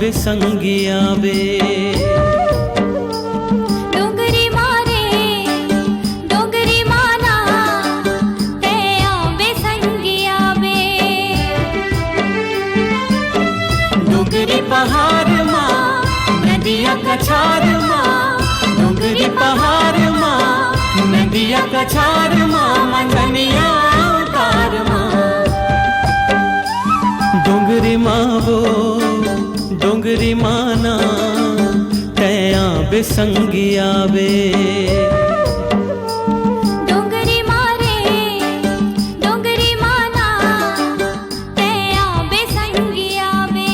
बेसंगिया बे। डोंगरी मारे डोंगरी माना तया बेसंगिया बे। डोंगरी पहाड़ माँ नदिया कछार माँ, डोंगरी पहाड़ माँ नदिया कछार माँ, मंगनिया उतार माँ। डोंगरी माँ वो डोंगरी माना तया बेसंगिया बे। डोंगरी मारे डोंगरी माना तया बेसंगिया बे।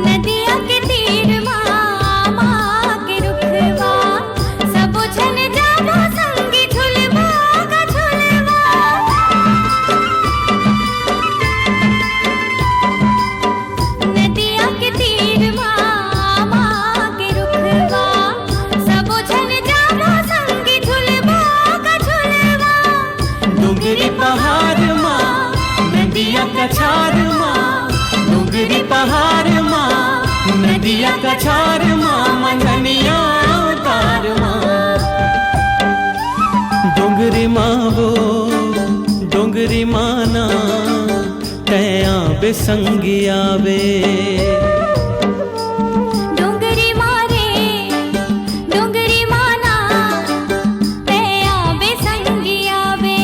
नदिया के तीर माँ के रुखवा सब छन जाबो संगी झुलवा का झुलवा। नदिया के तीर माँ के रुखवा सब छन जाबो संगी झुलवा का झुलवा। डोंगरी पहाड़ माँ नदिया कछार माँ, डोंगरी पहाड़ माँ नदिया कछार माँ, मंगनिया उतार माँ। डोंगरी माँ वो डोंगरी माना तया बेसंगिया बे। डोंगरी मारे डोंगरी माना तया बेसंगिया बे।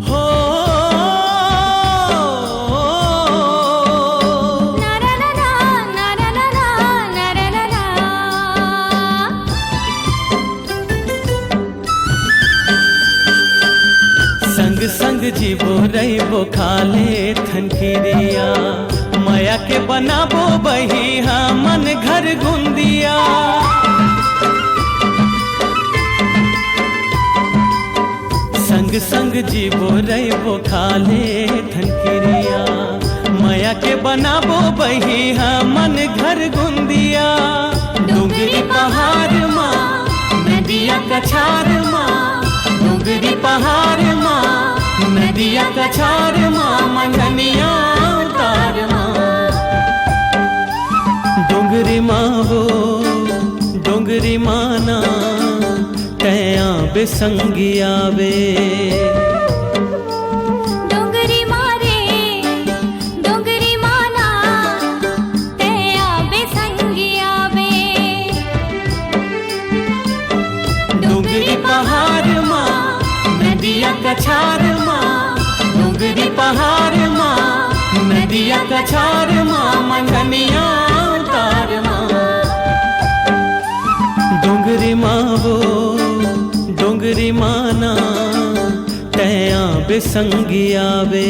हो नरनना नरनना नरनना। संग संग जीवो रहीबो खाले थनकिरिया, माया के बनाबो बहिहा मन घर गुंदिया। संग संग जीवो रहीबो खाले थनकिरिया, माया के बनाबो बहिहा मन घर गुंदिया। डोंगरी पहाड़ माँ नदिया कछार माँ, डोंगरी पहाड़ माँ नदिया कछार माँ, मंगनिया उतार माँ। डोंगरी माँ वो डोंगरी माना तया बेसंगिया बे। डोंगरी मारे डोंगरी माना तया बेसंगिया बे। डोंगरी पहाड़ माँ नदिया कछार माँ, डोंगरी पहाड़ माँ नदिया कछार माँ, मंगनिया उतार माँ। डोंगरी माँ वो डोंगरी माना तया बेसंगिया बे।